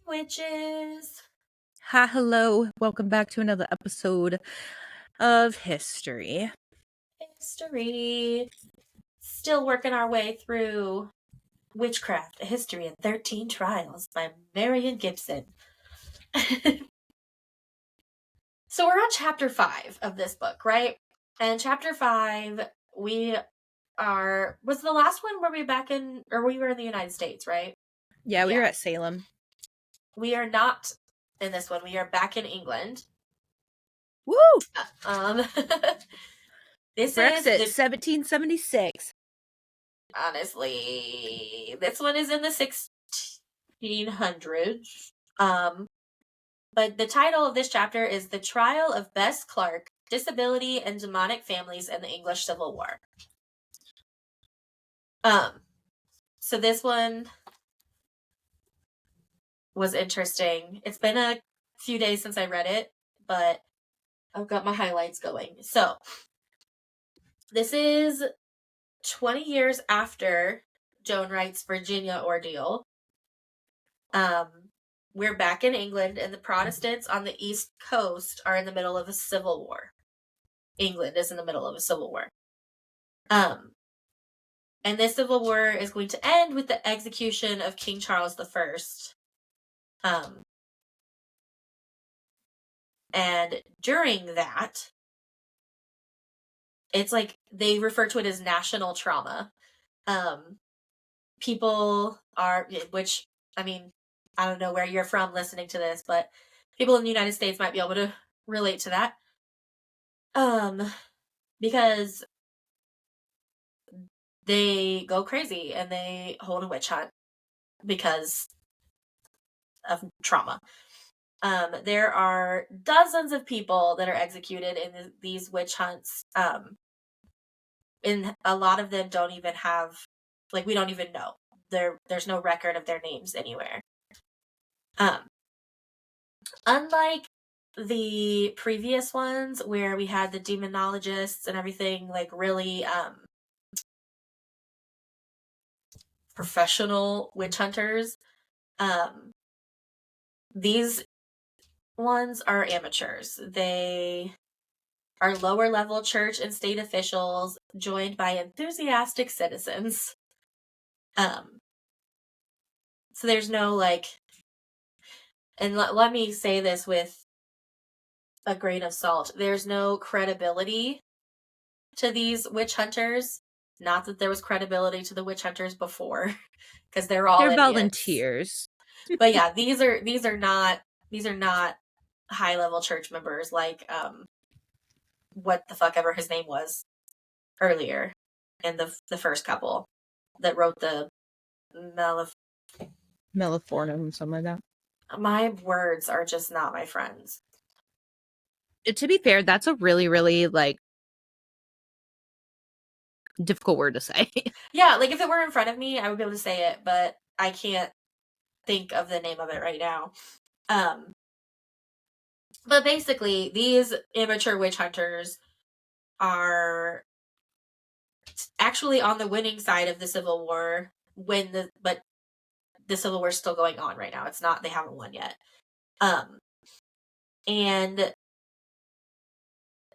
Witches. Hi, hello. Welcome back to another episode of History. History. Still working our way through Witchcraft, A History in 13 Trials by Marion Gibson. So we're on chapter 5 of this book, right? And chapter 5, was the last one where we were in the United States, right? Yeah, we were at Salem. We are not in this one. We are back in England. Woo! This Brexit, is 1776. honestly, this one is in the 1600s. But the title of this chapter is The Trial of Bess Clarke, Disability and Demonic Families in the English Civil War. So this one was interesting. It's been a few days since I read it, but I've got my highlights going. So this is 20 years after Joan Wright's Virginia ordeal. We're back in England, and the Protestants on the East Coast are in the middle of a civil war. England is in the middle of a civil war. And this civil war is going to end with the execution of King Charles I. And during that, it's like they refer to it as national trauma. People are, which, I mean, I don't know where you're from listening to this, but people in the United States might be able to relate to that. Because they go crazy and they hold a witch hunt because of trauma. There are dozens of people that are executed in these witch hunts. And a lot of them don't even have, like, we don't even know. There's no record of their names anywhere. Unlike the previous ones where we had the demonologists and everything, like, really professional witch hunters, these ones are amateurs. They are lower level church and state officials joined by enthusiastic citizens. So there's no, like, and let me say this with a grain of salt, there's no credibility to these witch hunters. Not that there was credibility to the witch hunters before, because they're all idiots. Volunteers. But yeah, these are not high level church members like what the fuck ever his name was earlier in the first couple that wrote the Melifornum, something like that. My words are just not my friends. To be fair, that's a really, really, like, difficult word to say. Yeah, like, if it were in front of me, I would be able to say it, but I can't think of the name of it right now. But basically, these amateur witch hunters are actually on the winning side of the Civil War but the Civil War is still going on right now. It's not, they haven't won yet. And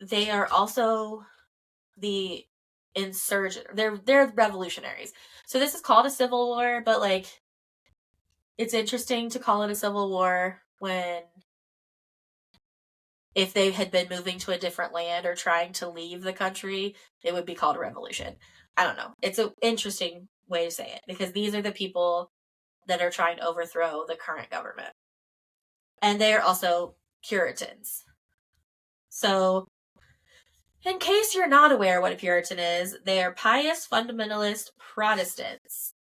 they are also the insurgent. They're revolutionaries. So this is called a civil war, but, like, it's interesting to call it a civil war when, if they had been moving to a different land or trying to leave the country, it would be called a revolution. I don't know. It's an interesting way to say it, because these are the people that are trying to overthrow the current government. And they are also Puritans. So, in case you're not aware what a Puritan is, they are pious fundamentalist Protestants.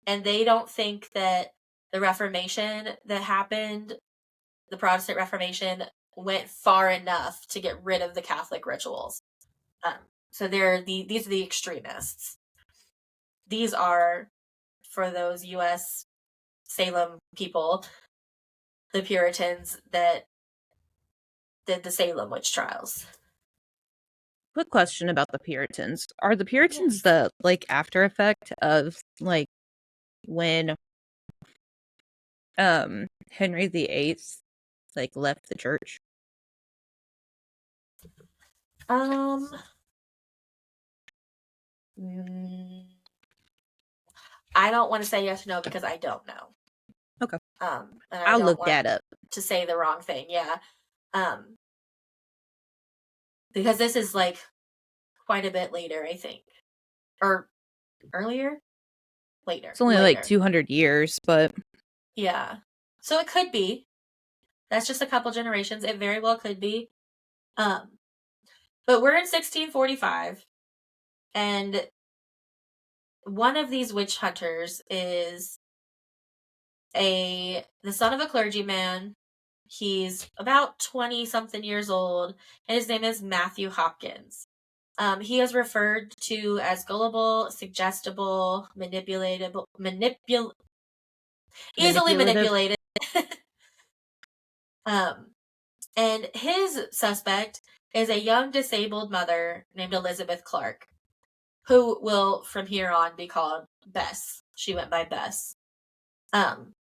And they don't think that the Reformation that happened, the Protestant Reformation, went far enough to get rid of the Catholic rituals. So these are the extremists. These are, for those U.S. Salem people, the Puritans that did the Salem witch trials. Quick question about the Puritans. Are the Puritans the, like, after effect of, like, when Henry VIII like left the church? Um, mm, I don't want to say yes or no because I don't know. Okay. And I I'll don't look want that up. to say the wrong thing. Yeah. Um, because this is like quite a bit later, I think, or earlier, It's only like later. 200 years, but Yeah. So it could be. That's just a couple generations. It very well could be. Um, but we're in 1645, and one of these witch hunters is the son of a clergyman. He's about 20 something years old, and his name is Matthew Hopkins. He is referred to as gullible, suggestible, easily manipulative. manipulated. um, and his suspect is a young disabled mother named Elizabeth Clarke, who will from here on be called Bess. She went by Bess. Um,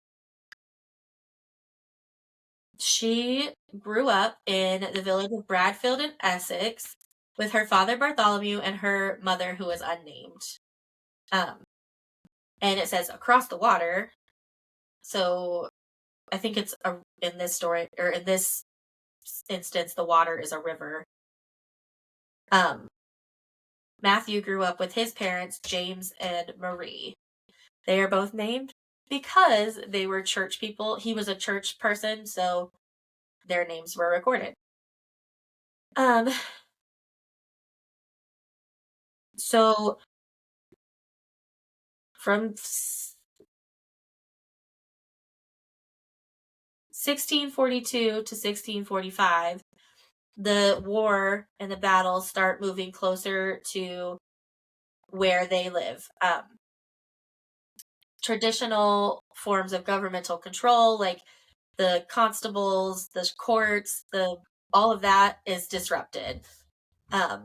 she grew up in the village of Bradfield in Essex with her father Bartholomew and her mother, who was unnamed. Um, and it says across the water. So I think it's in this story, or in this instance, the water is a river. Um, Matthew grew up with his parents, James and Marie. They are both named because they were church people. He was a church person, so their names were recorded. Um, so from 1642 to 1645, the war and the battles start moving closer to where they live. Traditional forms of governmental control, like the constables, the courts, the all of that is disrupted. Um,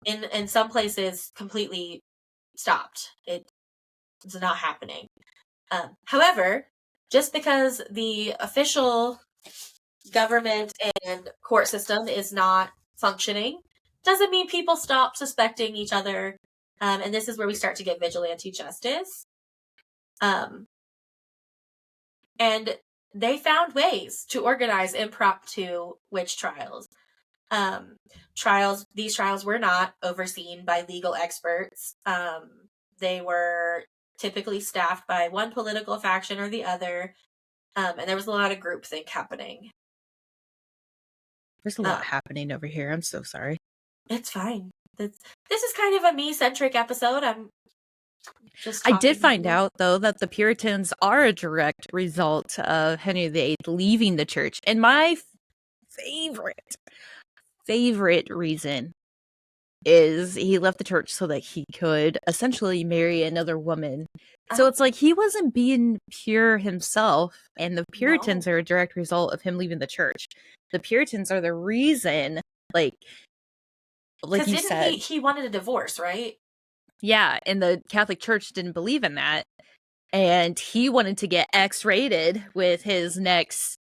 in some places, completely stopped. It's not happening. However, just because the official government and court system is not functioning doesn't mean people stop suspecting each other. And this is where we start to get vigilante justice. Um, and they found ways to organize impromptu witch trials. Um, these trials were not overseen by legal experts. They were typically staffed by one political faction or the other. And there was a lot of groupthink happening. There's a lot Um, happening over here. I'm so sorry. it's fine. This is kind of a me-centric episode. I'm just I did talking to find you. out, though, that the Puritans are a direct result of Henry VIII leaving the church. And my favorite reason is he left the church so that he could essentially marry another woman. So Oh, it's like he wasn't being pure himself, and the Puritans no. are a direct result of him leaving the church. The Puritans are the reason, like Because you didn't said, he wanted a divorce, right? yeah, and the Catholic Church didn't believe in that. And he wanted to get X-rated with his next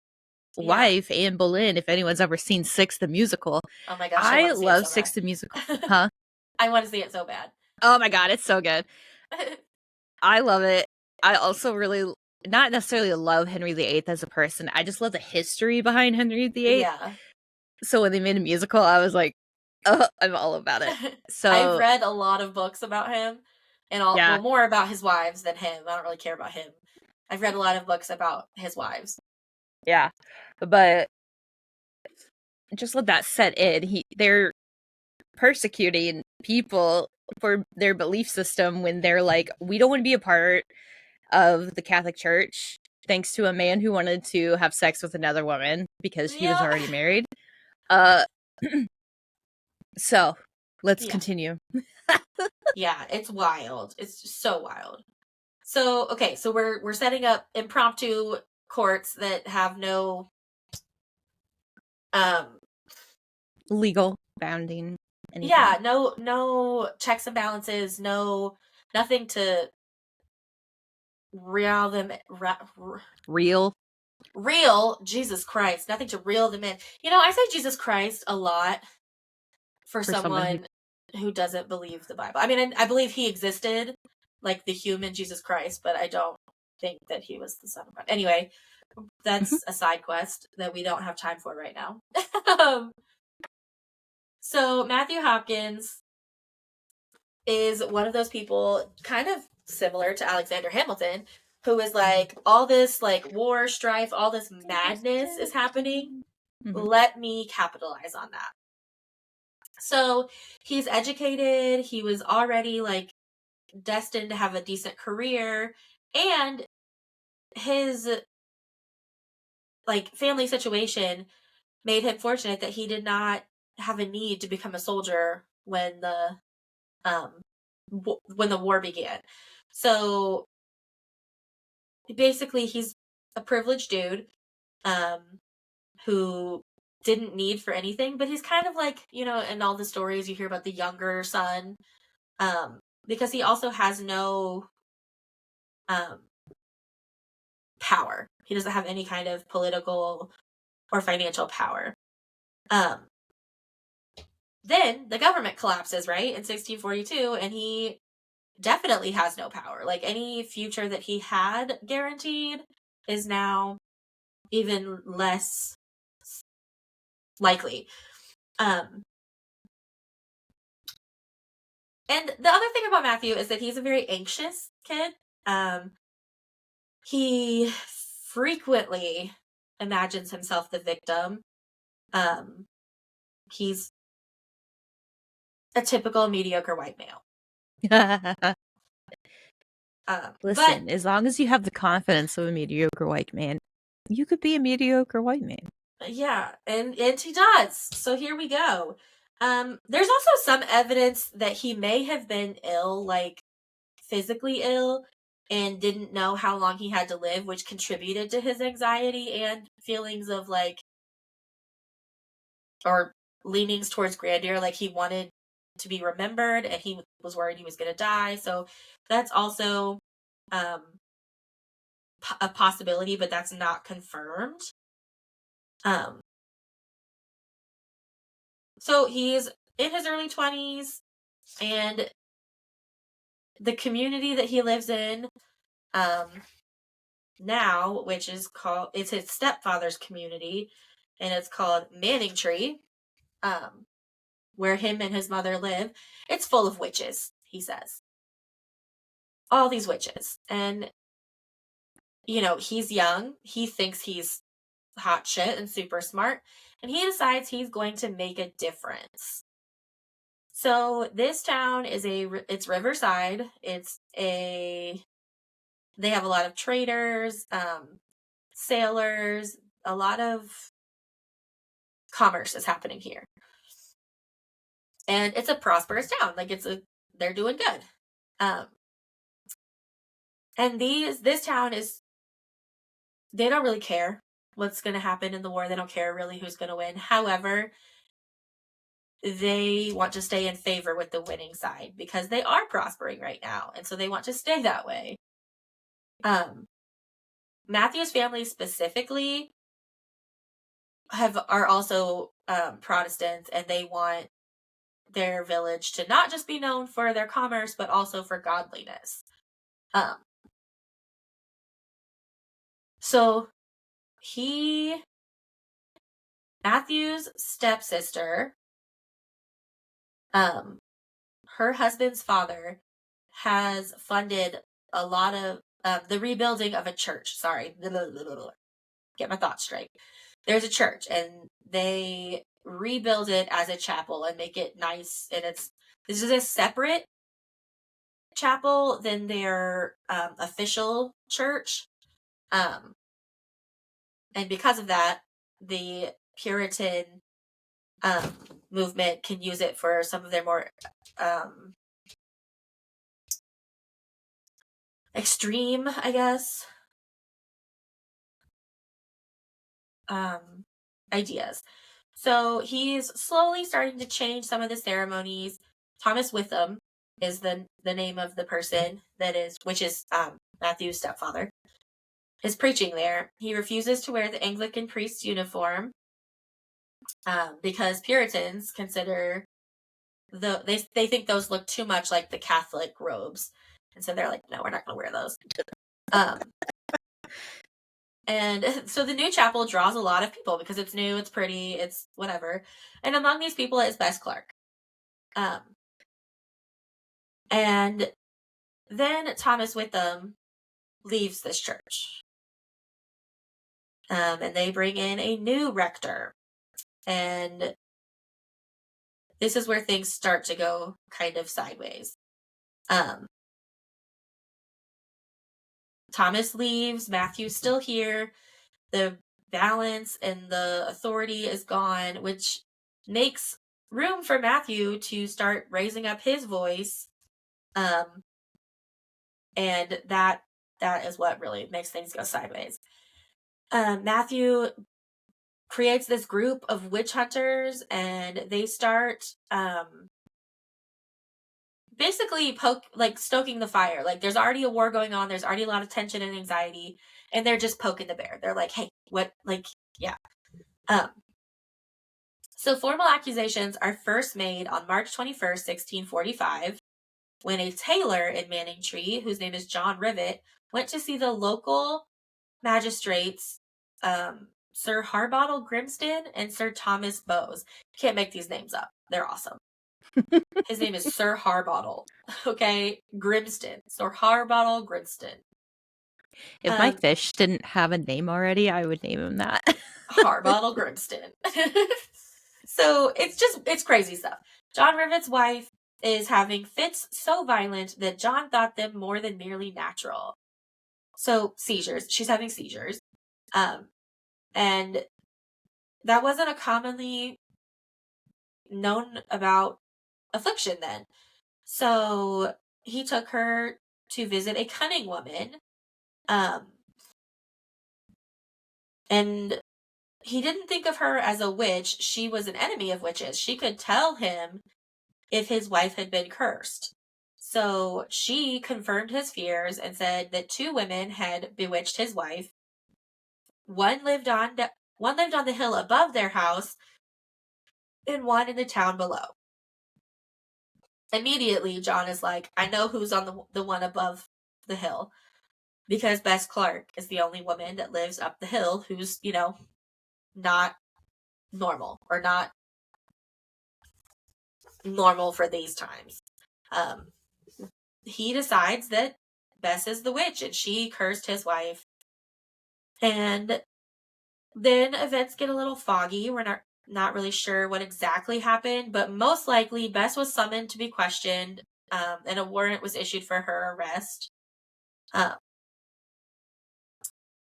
Yeah. wife, Anne Boleyn. If anyone's ever seen Six the Musical, Oh my gosh, I I want to see it love so Six bad. the Musical. Huh? I want to see it so bad. Oh my god, it's so good. I love it. I also really not necessarily love Henry VIII as a person. I just love the history behind Henry VIII. Yeah. So when they made a musical, I was like, oh, I'm all about it. I've So read a lot of books about him and yeah, more about his wives than him. I don't really care about him. I've read a lot of books about his wives. yeah. But just let that set in. They're persecuting people for their belief system when they're like, we don't want to be a part of the Catholic Church, thanks to a man who wanted to have sex with another woman because he was Yeah. already married. Uh so let's Yeah. continue. Yeah, it's wild. It's just so wild. So, okay, so we're setting up impromptu courts that have no um Legal bounding anything. yeah, no checks and balances, no nothing to reel them Real. real Jesus Christ, nothing to reel them in. I say Jesus Christ a lot for For someone who someone who doesn't believe the Bible. I mean, I believe he existed, like the human Jesus Christ, but I don't think that he was the Son of God. Anyway, that's a side quest that we don't have time for right now. So Matthew Hopkins is one of those people, kind of similar to Alexander Hamilton, who is like, all this like war, strife, all this madness is happening. Let me capitalize on that. So he's educated. He was already like destined to have a decent career, and his like family situation made him fortunate that he did not have a need to become a soldier when the war began. So basically, he's a privileged dude who didn't need for anything, but he's kind of like, in all the stories you hear about the younger son, because he also has no um, power. He doesn't have any kind of political or financial power. Then the government collapses, right, in 1642, and he definitely has no power. Like, any future that he had guaranteed is now even less likely. And the other thing about Matthew is that he's a very anxious kid. He frequently imagines himself the victim. He's a typical mediocre white male. Listen, But as long as you have the confidence of a mediocre white man, you could be a mediocre white man. yeah, and he does. So here we go. There's also some evidence that he may have been ill, like physically ill, and didn't know how long he had to live, which contributed to his anxiety and feelings of like, or leanings towards grandeur. Like, he wanted to be remembered, and he was worried he was going to die. So that's also a possibility, but that's not confirmed. So he's in his early 20s, and the community that he lives in now, which is called, it's his stepfather's community, and it's called Manningtree, where him and his mother live. It's full of witches, he says. All these witches. And, he's young. He thinks he's hot shit and super smart, and he decides he's going to make a difference. So this town it's Riverside. They have a lot of traders, sailors, a lot of commerce is happening here. And it's a prosperous town. Like, they're doing good. And this town they don't really care what's going to happen in the war. They don't care really who's going to win. However, they want to stay in favor with the winning side because they are prospering right now. And so they want to stay that way. Matthew's family specifically are also Protestants, and they want their village to not just be known for their commerce, but also for godliness. So Matthew's stepsister, her husband's father, has funded a lot of the rebuilding of a church. Sorry, get my thoughts straight. There's a church, and they rebuild it as a chapel and make it nice. And this is a separate chapel than their official church. And because of that, the Puritan movement can use it for some of their more extreme, I guess, ideas. So he's slowly starting to change some of the ceremonies. Thomas Witham is the name of the person which is Matthew's stepfather, is preaching there. He refuses to wear the Anglican priest's uniform because Puritans consider they think those look too much like the Catholic robes, and so they're like, no, we're not going to wear those. And so the new chapel draws a lot of people because it's new, it's pretty, it's whatever. And among these people is Bess Clarke. And then Thomas Witham leaves this church. And they bring in a new rector. And this is where things start to go kind of sideways. Thomas leaves, Matthew's still here. The balance and the authority is gone, which makes room for Matthew to start raising up his voice. And that is what really makes things go sideways. Matthew creates this group of witch hunters, and they start basically stoking the fire. Like, there's already a war going on, there's already a lot of tension and anxiety, and they're just poking the bear. They're like, hey, what, like, yeah. So formal accusations are first made on March 21st, 1645, when a tailor in Manningtree, whose name is John Rivet, went to see the local magistrates, Sir Harbottle Grimston and Sir Thomas Bowes. Can't make these names up. They're awesome. His name is Sir Harbottle. Okay, Grimston. Sir Harbottle Grimston. If my fish didn't have a name already, I would name him that. Harbottle Grimston. So it's crazy stuff. John Rivet's wife is having fits so violent that John thought them more than merely natural. So seizures. She's having seizures. And that wasn't a commonly known about affliction then. So he took her to visit a cunning woman. And he didn't think of her as a witch. She was an enemy of witches. She could tell him if his wife had been cursed. So she confirmed his fears and said that 2 women had bewitched his wife. One lived on the hill above their house, and one in the town below. Immediately, John is like, I know who's on the one above the hill, because Bess Clarke is the only woman that lives up the hill who's, not normal, or not normal for these times. He decides that Bess is the witch and she cursed his wife. And then events get a little foggy. We're not really sure what exactly happened, but most likely Bess was summoned to be questioned, and a warrant was issued for her arrest.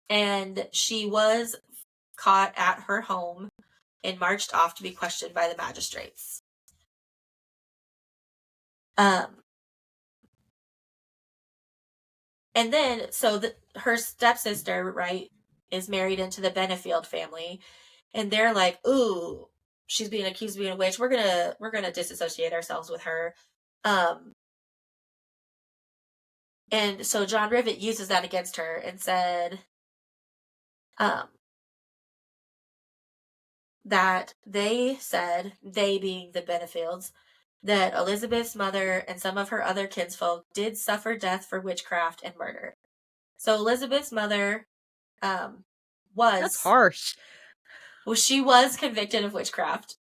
And she was caught at her home and marched off to be questioned by the magistrates. And then, so her stepsister, right, is married into the Benefield family, and they're like, ooh, she's being accused of being a witch. We're gonna disassociate ourselves with her. And so John Rivet uses that against her and said, that they being the Benefields, that Elizabeth's mother and some of her other kinsfolk did suffer death for witchcraft and murder. So Elizabeth's mother That's harsh. Well, she was convicted of witchcraft.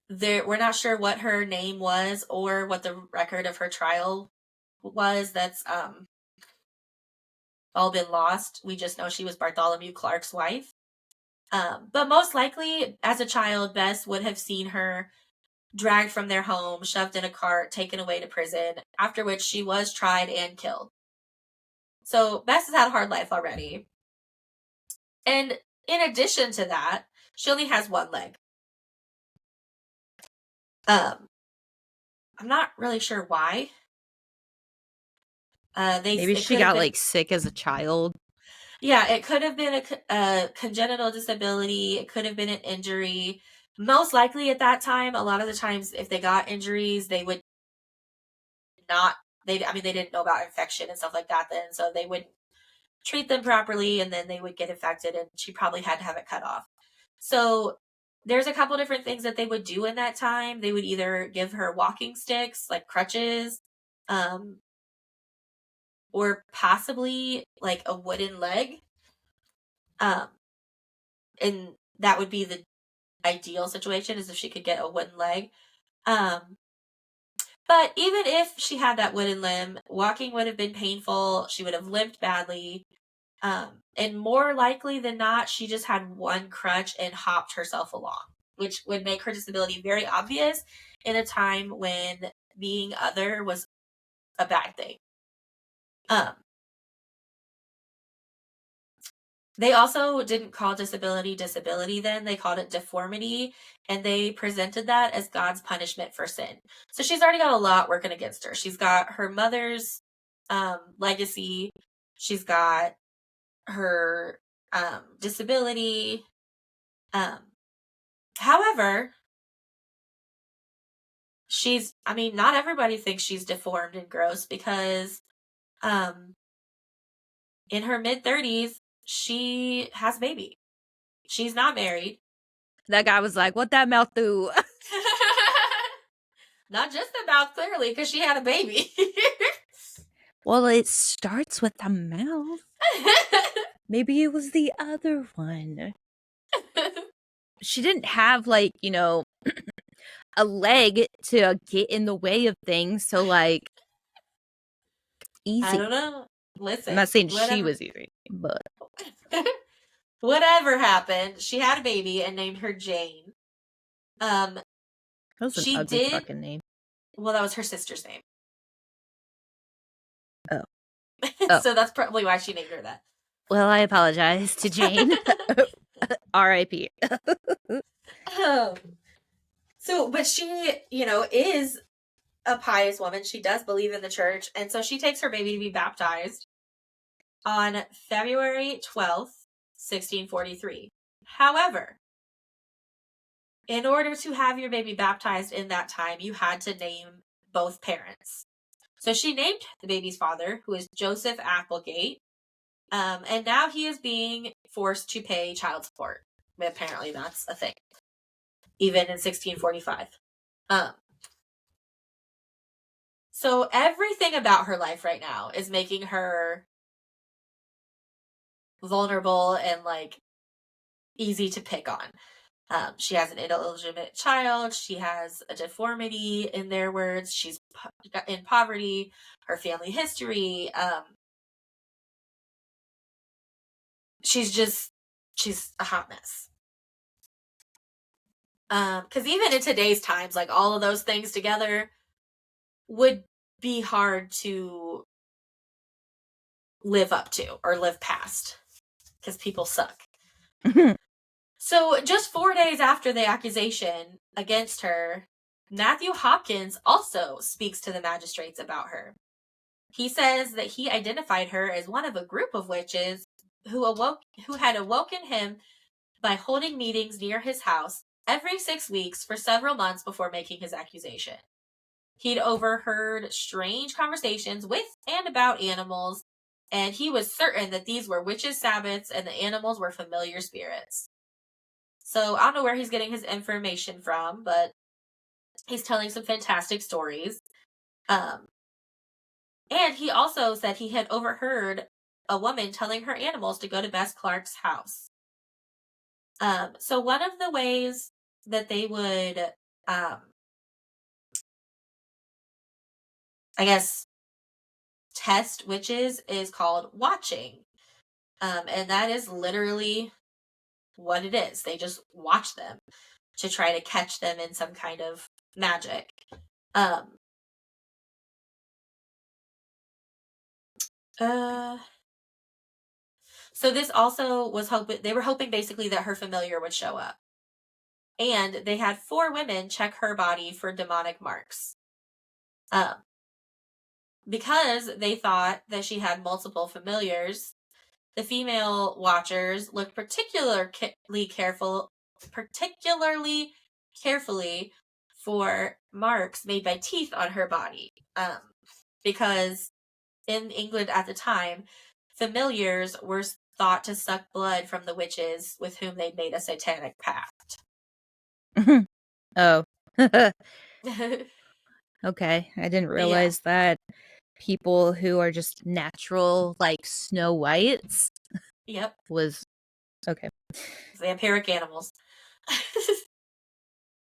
We're not sure what her name was or what the record of her trial was. That's all been lost. We just know she was Bartholomew Clarke's wife. But most likely, as a child, Bess would have seen her dragged from their home, shoved in a cart, taken away to prison, after which she was tried and killed. So Bess has had a hard life already. And in addition to that, she only has one leg. I'm not really sure why. Maybe she got sick as a child. Yeah, it could have been a congenital disability. It could have been an injury. Most likely at that time, a lot of the times if they got injuries, they they didn't know about infection and stuff like that then, so they wouldn't treat them properly, and then they would get infected, and she probably had to have it cut off. So there's a couple different things that they would do in that time. They would either give her walking sticks, like crutches, or possibly like a wooden leg. And that would be the ideal situation, is if she could get a wooden leg. But even if she had that wooden limb, walking would have been painful. She would have limped badly. And more likely than not, she just had one crutch and hopped herself along, which would make her disability very obvious in a time when being other was a bad thing. They also didn't call disability then. They called it deformity, and they presented that as God's punishment for sin. So she's already got a lot working against her. She's got her mother's legacy. She's got her disability. However, not everybody thinks she's deformed and gross, because in her mid-30s, she has a baby. She's not married. That guy was like, what that mouth do? Not just the mouth, clearly, because she had a baby. Well, it starts with the mouth. Maybe it was the other one. She didn't have, like, a leg to get in the way of things, so, like, easy. I don't know. Listen. I'm not saying she was easy, but... Whatever happened, she had a baby and named her Jane. That was an ugly fucking name. Well, that was her sister's name. Oh. So that's probably why she named her that. Well, I apologize to Jane. R.I.P. But she, is a pious woman. She does believe in the church. And so she takes her baby to be baptized on February 12th, 1643. However, in order to have your baby baptized in that time, you had to name both parents. So she named the baby's father, who is Joseph Applegate, and now he is being forced to pay child support. Apparently that's a thing, even in 1645. So everything about her life right now is making her vulnerable and, like, easy to pick on. She has an illegitimate child. She has a deformity, in their words. She's in poverty. Her family history. She's a hot mess. Because even in today's times, like, all of those things together would be hard to live up to or live past, because people suck. So just 4 days after the accusation against her, Matthew Hopkins also speaks to the magistrates about her. He says that he identified her as one of a group of witches who had awoken him by holding meetings near his house every 6 weeks for several months before making his accusation. He'd overheard strange conversations with and about animals, and he was certain that these were witches' Sabbaths and the animals were familiar spirits. So I don't know where he's getting his information from, but he's telling some fantastic stories. And he also said he had overheard a woman telling her animals to go to Bess Clarke's house. So one of the ways that they would, test witches is called watching. And that is literally what it is. They just watch them to try to catch them in some kind of magic. So this also was they were hoping basically that her familiar would show up. And they had 4 women check her body for demonic marks. Because they thought that she had multiple familiars, the female watchers looked particularly carefully for marks made by teeth on her body. because in England at the time, familiars were thought to suck blood from the witches with whom they'd made a satanic pact. Oh. Okay. I didn't Yeah. realize that people who are just natural, like Snow Whites, Yep. was okay. Vampiric animals.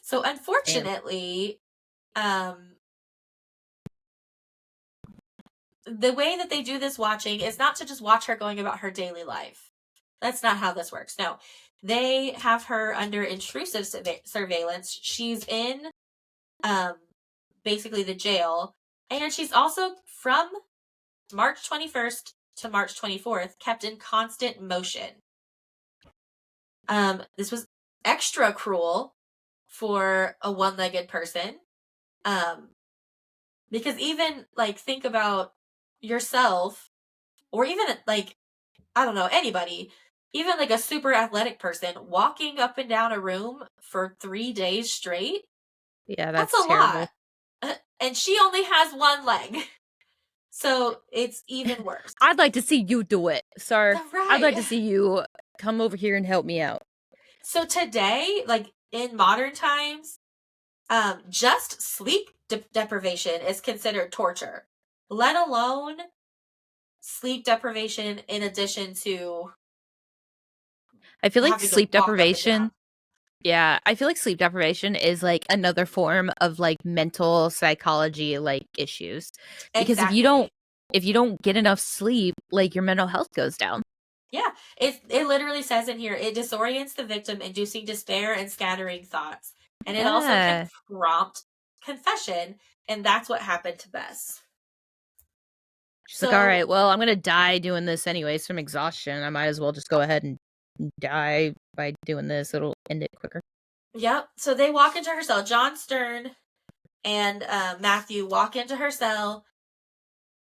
So Damn. unfortunately, um, the way that they do this watching is not to just watch her going about her daily life. That's not how this works. No, they have her under intrusive surveillance. She's in, um, basically the jail, and she's also from March 21st to March 24th kept in constant motion. This was extra cruel for a one-legged person. Um, because even like think about yourself, or even like, I don't know, anybody, even like a super athletic person walking up and down a room for 3 days straight. Yeah, That's a that's terrible. lot. And she only has one leg. So it's even worse. I'd like to see you do it, sir. I'd like to Right. see you come over here and help me out. So today, like in modern times, just sleep deprivation is considered torture, let alone sleep deprivation in addition to I feel like having to sleep walk up and down. deprivation, yeah, I feel like sleep deprivation is like another form of like mental psychology like issues. Because Exactly. if you don't get enough sleep, like your mental health goes down. Yeah, it literally says in here, it disorients the victim, inducing despair and scattering thoughts. And it also can Yeah. prompt confession, and that's what happened to Bess. She's like, all So, right, well, I'm gonna die doing this anyways from exhaustion. I might as well just go ahead and die by doing this. It'll end it quicker. yep. So they walk into her cell. John Stern and Matthew walk into her cell,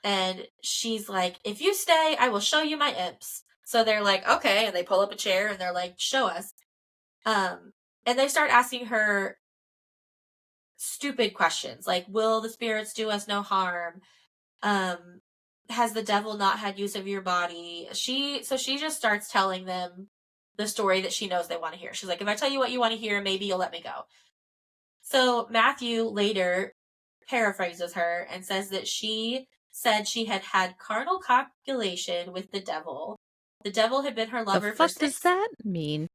and she's like, "If you stay, I will show you my imps." So they're like, "Okay," and they pull up a chair and they're like, "Show us." Um, and they start asking her stupid questions like, "Will the spirits do us no harm? Um, has the devil not had use of your body?" She just starts telling them the story that she knows they want to hear. She's like, "If I tell you what you want to hear, maybe you'll let me go." So Matthew later paraphrases her and says that she said she had had carnal copulation with the devil. The devil had been her The lover for fuck does six that mean?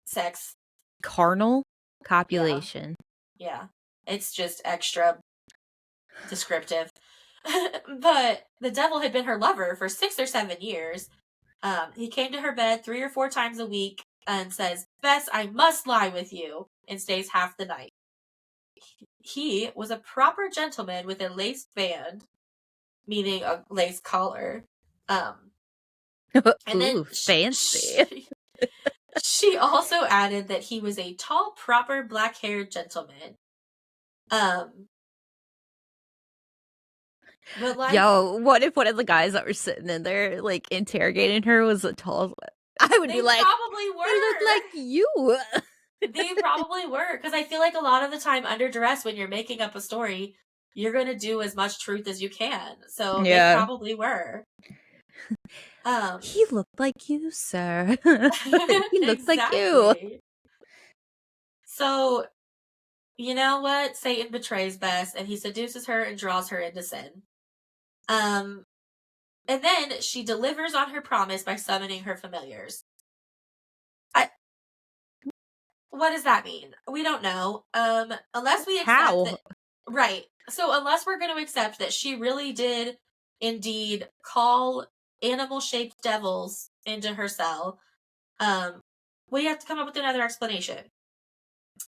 sex. Carnal Yeah, copulation. yeah. It's just extra descriptive. But the devil had been her lover for 6 or 7 years. He came to her bed 3 or 4 times a week and says, "Bess, I must lie with you," and stays half the night. He was a proper gentleman with a lace band, meaning a lace collar. Um, and then Ooh, fancy. she also added that he was a tall, proper, black-haired gentleman. Um, but like Yo, what if one of the guys that were sitting in there, like, interrogating her was a tall I would be they like, probably "They look like were. you." They probably were, because I feel like a lot of the time under duress, when you're making up a story, you're gonna do as much truth as you can. So they Yeah. probably were. Um, "He looked like you, sir. He looked like you." exactly. So you know what? Satan betrays Bess, and he seduces her and draws her into sin. Um, and then she delivers on her promise by summoning her familiars. I, what does that mean? We don't know. Unless we accept How? that, right. So unless we're going to accept that she really did indeed call animal-shaped devils into her cell, um, we have to come up with another explanation.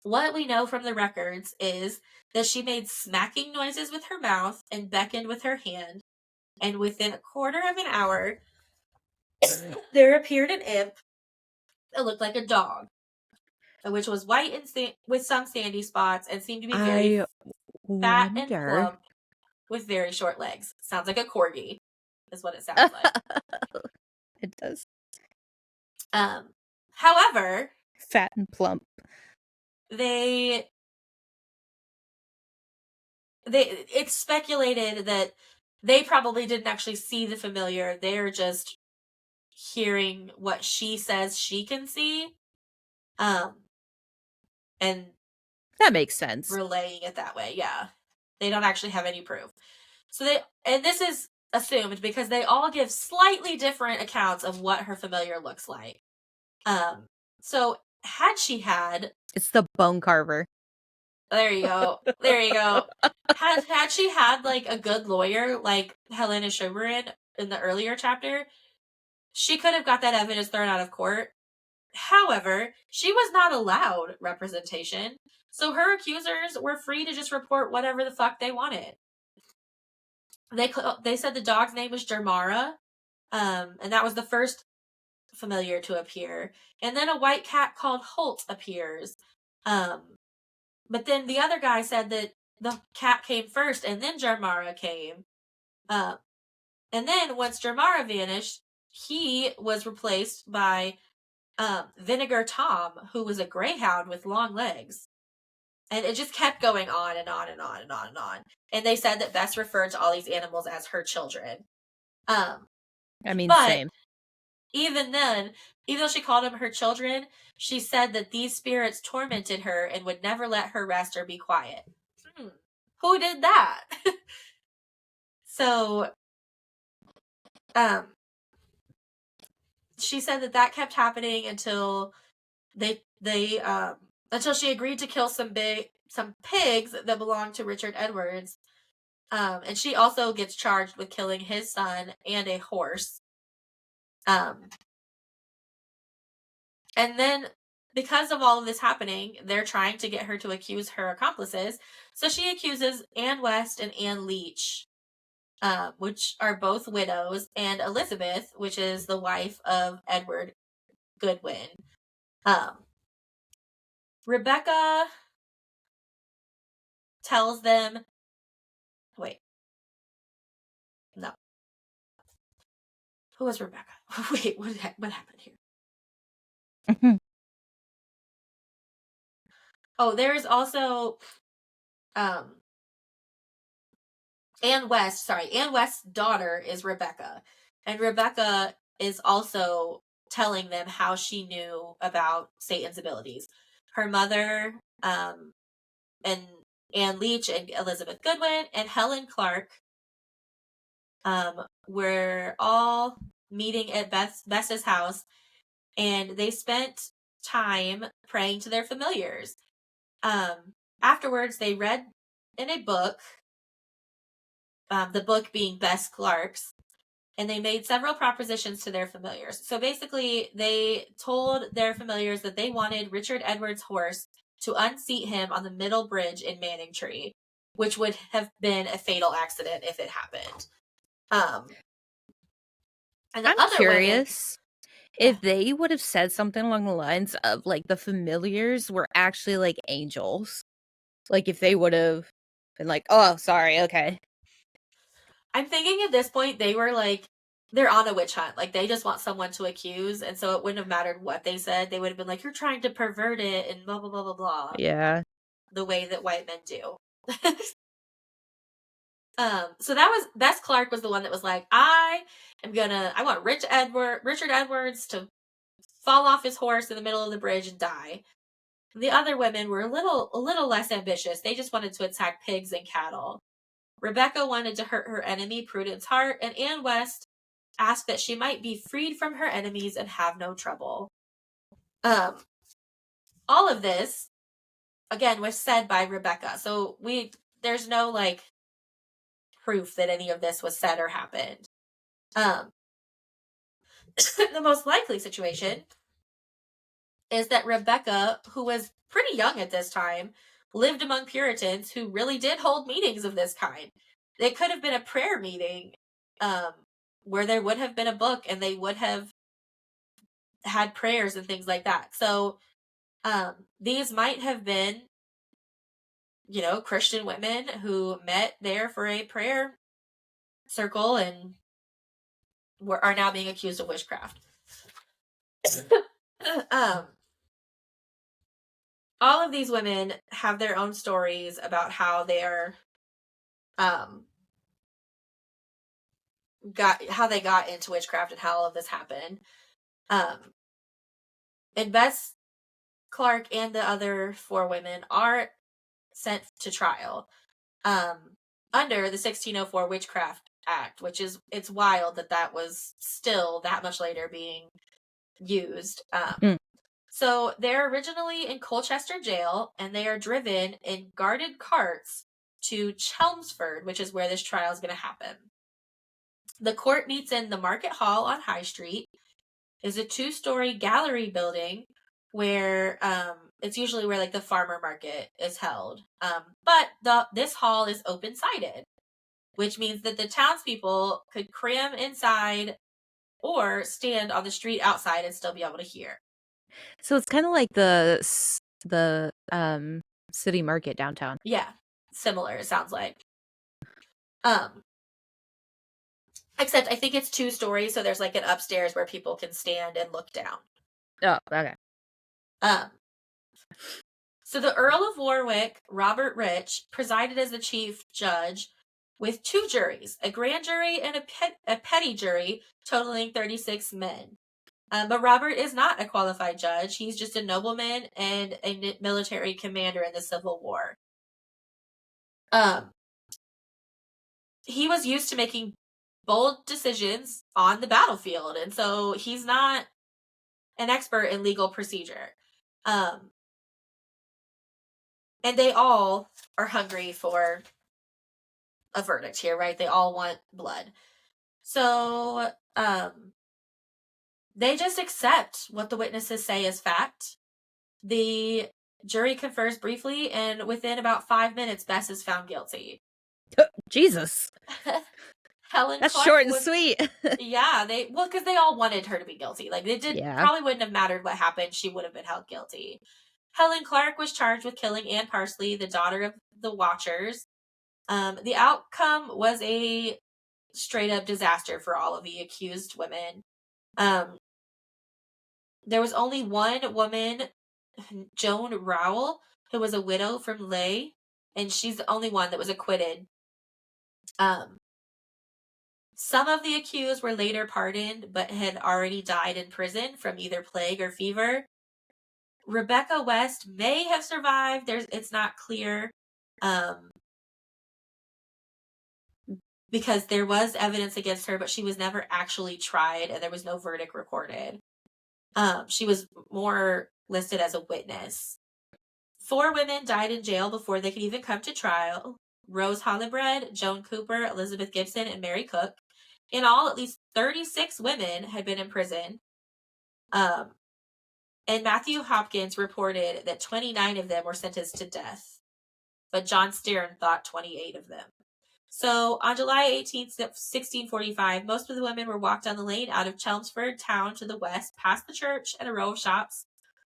What we know from the records is that she made smacking noises with her mouth and beckoned with her hand, and within a quarter of an hour, there appeared an imp that looked like a dog, which was white and with some sandy spots, and seemed to be very I fat and wonder. plump with very short legs. Sounds like a corgi, is what it sounds like. It does. Um, however, Fat and plump. they it's speculated that they probably didn't actually see the familiar. They're just hearing what she says she can see, and That makes sense. relaying it that way. Yeah, they don't actually have any proof. So and this is assumed because they all give slightly different accounts of what her familiar looks like. So had she had, It's the bone carver. there you go, there you go. Had she had like a good lawyer like Helena Schuberin in the earlier chapter, she could have got that evidence thrown out of court. However, she was not allowed representation, so her accusers were free to just report whatever the fuck they wanted. They said the dog's name was Germara, and that was the first familiar to appear. And then a white cat called Holt appears. But then the other guy said that the cat came first, and then Germara came. And then once Germara vanished, he was replaced by Vinegar Tom, who was a greyhound with long legs. And it just kept going on and on and on and on and on. And they said that Bess referred to all these animals as her children. I mean, But same. even then, even though she called them her children, she said that these spirits tormented her and would never let her rest or be quiet. Who did that? So, she said that kept happening until until she agreed to kill some pigs that belonged to Richard Edwards. And she also gets charged with killing his son and a horse. And then, because of all of this happening, they're trying to get her to accuse her accomplices. So she accuses Anne West and Anne Leach, which are both widows, and Elizabeth, which is the wife of Edward Goodwin. Rebecca tells them, wait, no. Who was Rebecca? Wait, what happened here? Oh, there's also Anne West's daughter is Rebecca. And Rebecca is also telling them how she knew about Satan's abilities. Her mother, and Anne Leach and Elizabeth Goodwin and Helen Clarke, were all meeting at Bess's house, and they spent time praying to their familiars. Afterwards, they read in a book, the book being Bess Clarke's, and they made several propositions to their familiars. So basically, they told their familiars that they wanted Richard Edwards' horse to unseat him on the middle bridge in Manningtree, which would have been a fatal accident if it happened. And the I'm other curious women, if they would have said something along the lines of like the familiars were actually like angels. Like if they would have been like, oh, sorry, okay. I'm thinking at this point they were like, they're on a witch hunt. Like they just want someone to accuse, and so it wouldn't have mattered what they said. They would have been like, you're trying to pervert it and blah blah blah blah blah. Yeah. The way that white men do. So that was Bess Clarke was the one that was like, I want Richard Edwards to fall off his horse in the middle of the bridge and die. The other women were a little less ambitious. They just wanted to attack pigs and cattle. Rebecca wanted to hurt her enemy, Prudence Hart, and Anne West asked that she might be freed from her enemies and have no trouble. All of this, again, was said by Rebecca. So there's no like proof that any of this was said or happened. The most likely situation is that Rebecca, who was pretty young at this time, lived among Puritans who really did hold meetings of this kind. It could have been a prayer meeting, where there would have been a book and they would have had prayers and things like that. So these might have been, Christian women who met there for a prayer circle and are now being accused of witchcraft. All of these women have their own stories about how they are they got into witchcraft and how all of this happened. And Bess Clarke and the other 4 women are sent to trial under the 1604 Witchcraft Act, which is, it's wild that was still that much later being used. So they're originally in Colchester Jail, and they are driven in guarded carts to Chelmsford, which is where this trial is going to happen. The court meets in the Market Hall on High Street. Is a 2-story gallery building where it's usually where like the farmer market is held. But this hall is open-sided, which means that the townspeople could cram inside or stand on the street outside and still be able to hear. So it's kind of like the city market downtown. Yeah, similar, it sounds like. Except I think it's 2 stories, so there's like an upstairs where people can stand and look down. Oh, okay. So the Earl of Warwick, Robert Rich, presided as the chief judge with 2 juries, a grand jury and a petty jury, totaling 36 men. But Robert is not a qualified judge. He's just a nobleman and a military commander in the Civil War. He was used to making bold decisions on the battlefield, and so he's not an expert in legal procedure. And they all are hungry for a verdict here, right? They all want blood. So, they just accept what the witnesses say as fact. The jury confers briefly, and within about 5 minutes, Bess is found guilty. Jesus. Helen That's Clarke short and sweet. Yeah, because they all wanted her to be guilty. Like, probably wouldn't have mattered what happened. She would have been held guilty. Helen Clarke was charged with killing Anne Parsley, the daughter of the Watchers. The outcome was a straight up disaster for all of the accused women. There was only one woman, Joan Rowell, who was a widow from Leigh, and she's the only one that was acquitted. Some of the accused were later pardoned, but had already died in prison from either plague or fever. Rebecca West may have survived. It's not clear. Because there was evidence against her, but she was never actually tried, and there was no verdict recorded. She was more listed as a witness. 4 women died in jail before they could even come to trial. Rose Hollibread, Joan Cooper, Elizabeth Gibson, and Mary Cook. In all, at least 36 women had been in prison. And Matthew Hopkins reported that 29 of them were sentenced to death. But John Stern thought 28 of them. So on July 18th, 1645, most of the women were walked down the lane out of Chelmsford town to the west, past the church and a row of shops,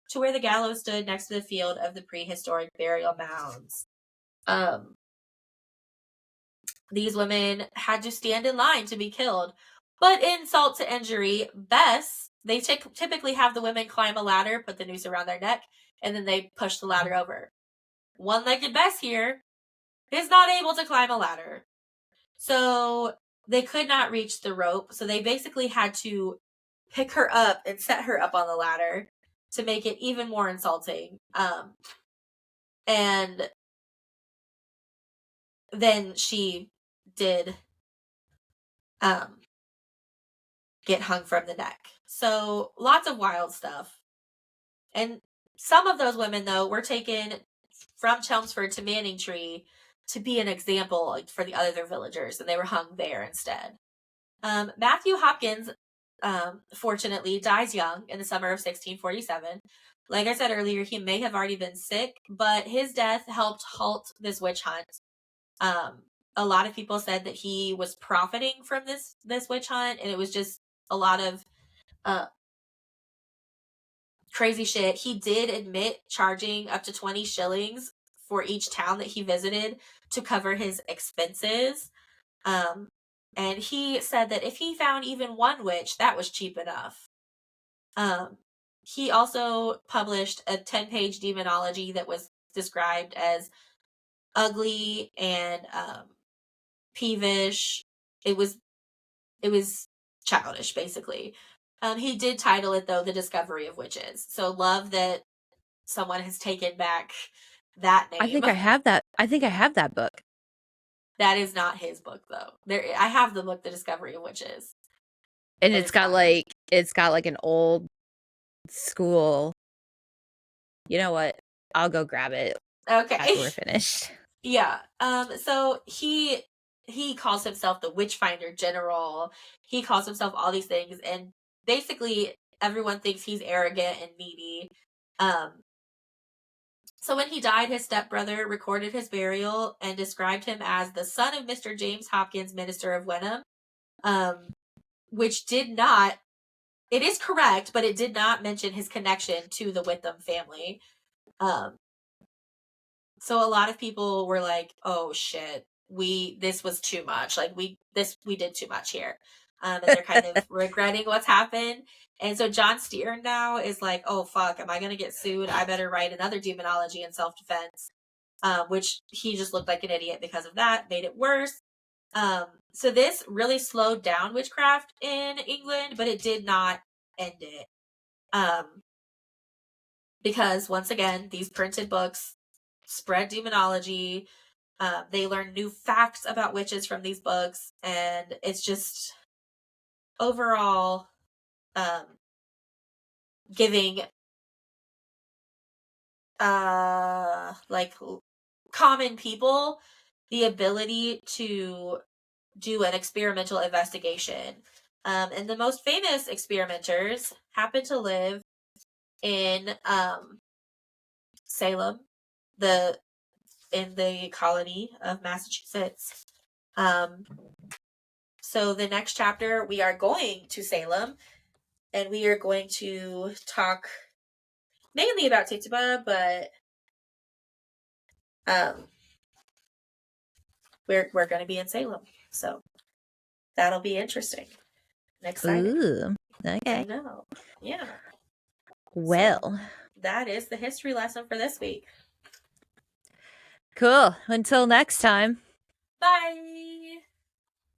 to where the gallows stood next to the field of the prehistoric burial mounds. These women had to stand in line to be killed. But insult to injury, Bess, they typically have the women climb a ladder, put the noose around their neck, and then they push the ladder over. One-legged Bess here is not able to climb a ladder. So they could not reach the rope. So they basically had to pick her up and set her up on the ladder to make it even more insulting. And then she did get hung from the neck. So lots of wild stuff. And some of those women, though, were taken from Chelmsford to Manningtree to be an example for the other villagers, and they were hung there instead. Matthew Hopkins, fortunately, dies young in the summer of 1647. Like I said earlier, he may have already been sick, but his death helped halt this witch hunt. A lot of people said that he was profiting from this witch hunt, and it was just a lot of crazy shit. He did admit charging up to 20 shillings for each town that he visited to cover his expenses. And he said that if he found even one witch, that was cheap enough. He also published a 10-page demonology that was described as ugly and peevish. It was it was childish, basically. He did title it though, "The Discovery of Witches." So love that someone has taken back that I name. think I have that. I think I have that book. That is not his book though. There, I have the book, "The Discovery of Witches," And and it's not his. it's got like an old school. You know what? I'll go grab it Okay. after we're finished. Yeah. So he calls himself the Witchfinder General. He calls himself all these things, and basically everyone thinks he's arrogant and needy. Um, so when he died, his stepbrother recorded his burial and described him as the son of Mr. James Hopkins, minister of Wenham. Um, which did not. It is correct, but it did not mention his connection to the Witham family. Um, So a lot of people were like, "Oh shit, we this was too much. Like we did too much here." And they're kind of regretting what's happened. And so John Steer now is like, "Oh fuck, am I gonna get sued? I better write another demonology in self defense." Which he just looked like an idiot because of that, made it worse. So this really slowed down witchcraft in England, but it did not end it. Um, because once again, these printed books spread demonology. They learn new facts about witches from these books, and it's just overall um, giving like common people the ability to do an experimental investigation. And the most famous experimenters happen to live in Salem, the in the colony of Massachusetts. Um, so the next chapter, we are going to Salem, and we are going to talk mainly about Tituba, but um, we're going to be in Salem, so that'll be interesting and exciting. Ooh, I okay. know, yeah. So Well, that is the history lesson for this week. cool. Until next time. Bye.